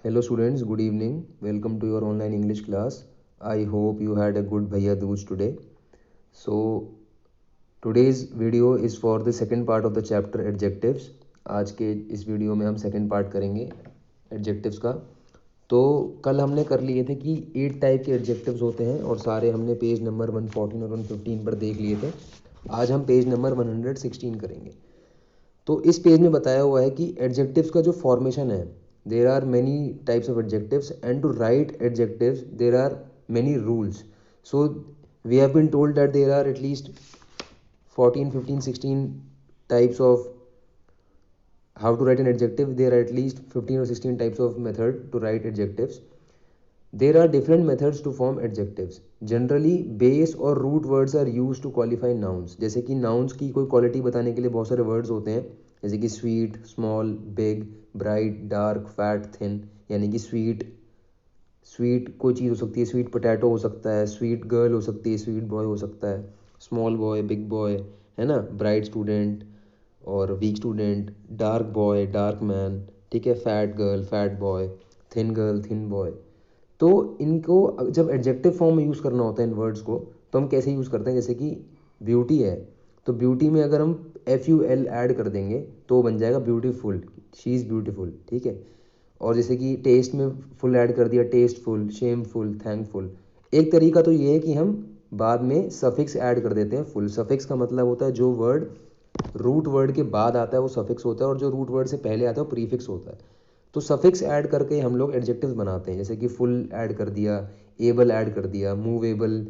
Hello students, good evening. Welcome to your online English class. I hope you had a good Bhaiya Dooj today. So today's video is for the second part of the chapter adjectives. आज के इस video में हम second part करेंगे adjectives का। तो कल हमने कर लिए थे कि 8 टाइप के एडजेक्टिव्स होते हैं और सारे हमने पेज नंबर 114 और 115 पर देख लिए थे। आज हम पेज नंबर 116 करेंगे। तो इस पेज में बताया हुआ है कि एडजेक्टिव्स का जो फॉर्मेशन है, there are many types of adjectives and to write adjectives there are many rules. So we have been told that there are at least 14, 15, 16 types of how to write an adjective. There are at least 15 or 16 types of method to write adjectives. There are different methods to form adjectives. Generally base और root words are used to qualify nouns. जैसे कि nouns की कोई quality बताने के लिए बहुत सारे words होते हैं, जैसे कि sweet, small, big, bright, dark, fat, thin. यानी कि sweet कोई चीज़ हो सकती है, sweet potato हो सकता है, sweet girl हो सकती है, sweet boy हो सकता है, small boy, big boy, है ना, bright student और weak student, dark boy, dark man, ठीक है, fat girl, fat boy, thin girl, thin boy. तो इनको जब एडजेक्टिव फॉर्म में यूज़ करना होता है इन वर्ड्स को, तो हम कैसे यूज़ करते हैं. जैसे कि ब्यूटी है, तो ब्यूटी में अगर हम FUL ऐड कर देंगे तो बन जाएगा ब्यूटीफुल, शी इज़ ब्यूटीफुल, ठीक है. और जैसे कि टेस्ट में फुल ऐड कर दिया, टेस्टफुल, शेमफुल, थैंकफुल. एक तरीका तो ये है कि हम बाद में सफिक्स ऐड कर देते हैं. फुल सफिक्स का मतलब होता है जो वर्ड रूट वर्ड के बाद आता है वो सफिक्स होता है, और जो रूट वर्ड से पहले आता है वो प्रीफिक्स होता है. तो सफिक्स ऐड करके हम लोग एडजेक्टिव्स बनाते हैं. जैसे कि फुल ऐड कर दिया, एबल ऐड कर दिया, मूवेबल.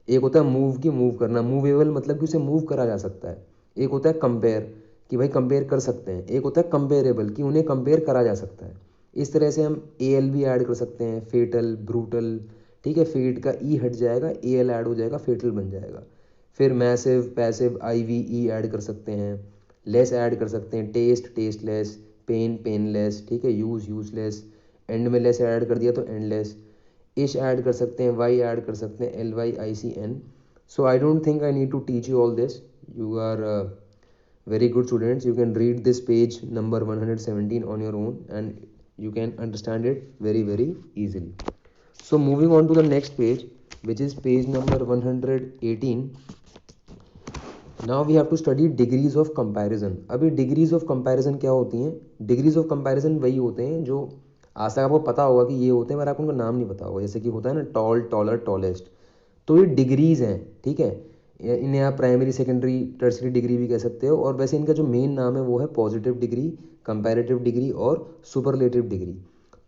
एक होता है मूव की मूव करना, मूवेबल मतलब कि उसे मूव करा जा सकता है. एक होता है कंपेयर कि भाई कंपेयर कर सकते हैं. एक होता है कंपेरेबल कि उन्हें कंपेयर करा जा सकता है. इस तरह से हम AL भी ऐड कर सकते हैं, फेटल, ब्रूटल, ठीक है. फेट का ई हट जाएगा, AL ऐड हो जाएगा, फेटल बन जाएगा. फिर मैसिव, पैसिव, IVE ऐड कर सकते हैं. लेस ऐड कर सकते हैं, टेस्ट, टेस्टलेस, पेन, पेनलेस, ठीक है. Use, useless. एंड में लेस ऐड कर दिया तो एंडलेस. इश ऐड कर सकते हैं, वाई ऐड कर सकते हैं, LYICN. So I don't think I need to teach you all this. You are very good students. You can read this page number 117 on your own and you can understand it very easily. So moving on to the next page, which is page number 118. Now we have to study degrees of comparison. अभी degrees of comparison क्या होती हैं. Degrees of comparison वही होते हैं जो आज तक आपको पता होगा कि ये होते हैं, पर आपको उनका नाम नहीं पता होगा. जैसे कि होता है ना टॉल, टॉलर, टॉलेस्ट. तो ये डिग्रीज हैं, ठीक है. इन्हें आप प्राइमरी, सेकेंडरी, टर्सरी डिग्री भी कह सकते हो. और वैसे इनका जो मेन नाम है वो है पॉजिटिव डिग्री, कंपैरेटिव डिग्री और सुपरलेटिव डिग्री.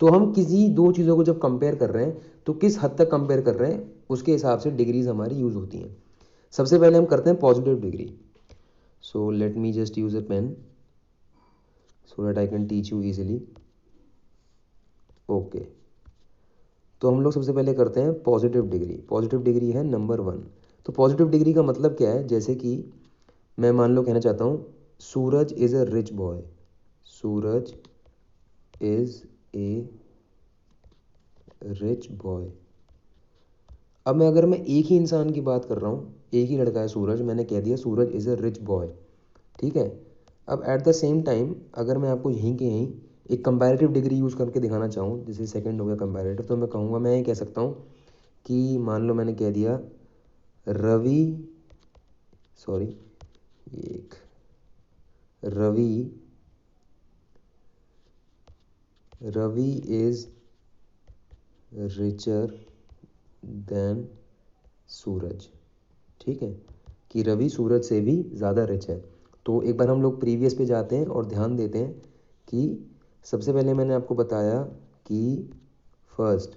तो हम किसी दो चीज़ों को जब कंपेयर कर रहे हैं तो किस हद तक कंपेयर कर रहे हैं उसके हिसाब से डिग्रीज हमारी यूज़ होती हैं. सबसे पहले हम करते हैं positive degree. So let me just use a pen so that I can teach you easily. Okay, तो हम लोग सबसे पहले करते हैं पॉजिटिव डिग्री. पॉजिटिव डिग्री है नंबर 1. तो पॉजिटिव डिग्री का मतलब क्या है. जैसे कि मैं मान लो कहना चाहता हूँ Suraj is a rich boy. Suraj is a rich boy. अब मैं अगर मैं एक ही इंसान की बात कर रहा हूँ, एक ही लड़का है सूरज, मैंने कह दिया सूरज इज़ अ रिच बॉय, ठीक है. अब एट द सेम टाइम अगर मैं आपको यहीं के यहीं एक कंपैरेटिव डिग्री यूज़ करके दिखाना चाहूँ, जैसे सेकंड हो गया कंपैरेटिव, तो मैं कहूँगा, मैं ये कह सकता हूँ कि मान लो मैंने कह दिया रवि, सॉरी, एक रवि इज़ रिचर देन सूरज, ठीक है. कि रवि सूरज से भी ज़्यादा रिच है. तो एक बार हम लोग प्रीवियस पे जाते हैं और ध्यान देते हैं कि सबसे पहले मैंने आपको बताया कि first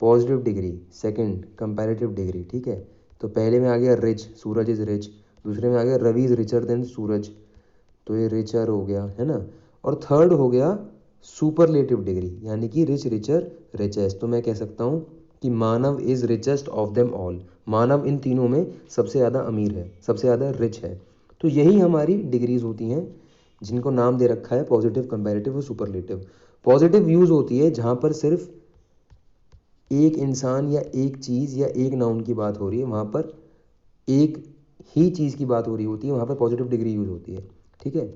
positive degree, second comparative degree, ठीक है. तो पहले में आ गया रिच, सूरज इज़ रिच. दूसरे में आ गया रवि इज़ रिचर देन सूरज, तो ये रिचर हो गया, है ना. और थर्ड हो गया सुपरलेटिव डिग्री, यानी कि रिच, रिचर, रिचेस्ट. तो मैं कह सकता हूँ कि Manav is richest of them all. Manav इन तीनों में सबसे ज़्यादा अमीर है, सबसे ज़्यादा रिच है. तो यही हमारी डिग्रीज होती हैं जिनको नाम दे रखा है पॉजिटिव, कंपैरेटिव और सुपरलेटिव. पॉजिटिव यूज़ होती है जहाँ पर सिर्फ एक इंसान या एक चीज़ या एक नाउन की बात हो रही है, वहाँ पर एक ही चीज़ की बात हो रही होती है, वहाँ पर पॉजिटिव डिग्री यूज़ होती है, ठीक है.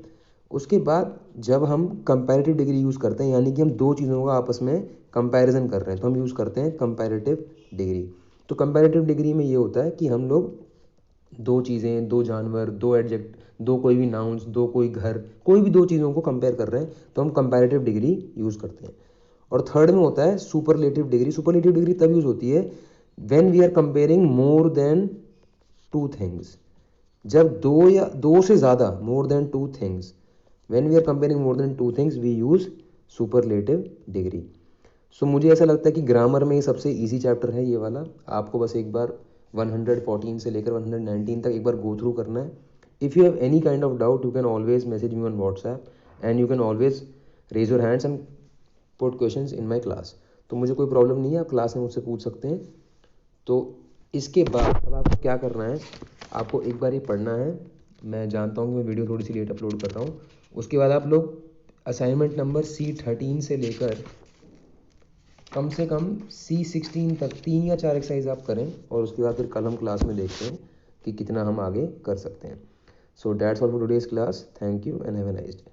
उसके बाद जब हम कंपैरेटिव डिग्री यूज़ करते हैं, यानी कि हम दो चीज़ों का आपस में कंपैरिजन कर रहे हैं, तो हम यूज़ करते हैं कंपैरेटिव डिग्री। तो कंपैरेटिव डिग्री में ये होता है कि हम लोग दो चीज़ें, दो जानवर, दो एडजेक्ट, दो कोई भी नाउन्स, दो कोई घर, कोई भी दो चीज़ों को कंपेयर कर रहे हैं तो हम कंपैरेटिव डिग्री यूज़ करते हैं। और थर्ड में होता है सुपरलेटिव डिग्री। सुपरलेटिव डिग्री तब यूज़ होती है when we are comparing more than two things. जब दो या दो से ज़्यादा, more than two things, when we are comparing more than two things we use superlative degree. So मुझे ऐसा लगता है कि ग्रामर में ये सबसे इजी चैप्टर है ये वाला। आपको बस एक बार 114 से लेकर 119 तक एक बार गो थ्रू करना है। If you have any kind of doubt you can always message me on WhatsApp and you can always raise your hands and put questions in my class. तो मुझे कोई प्रॉब्लम नहीं है, आप क्लास में मुझसे पूछ सकते हैं। तो इसके बाद अब आपको क्या करना है, आपको एक बार ये पढ़ना है। मैं जानता हूँ कि मैं वीडियो थोड़ी सी लेट अपलोड कर रहा हूँ। उसके बाद आप लोग असाइनमेंट नंबर C13 से लेकर कम से कम C16 तक 3 या 4 एक्सरसाइज आप करें, और उसके बाद फिर कल हम क्लास में देखते हैं कि कितना हम आगे कर सकते हैं। So that's all for today's class. Thank you and have a nice day.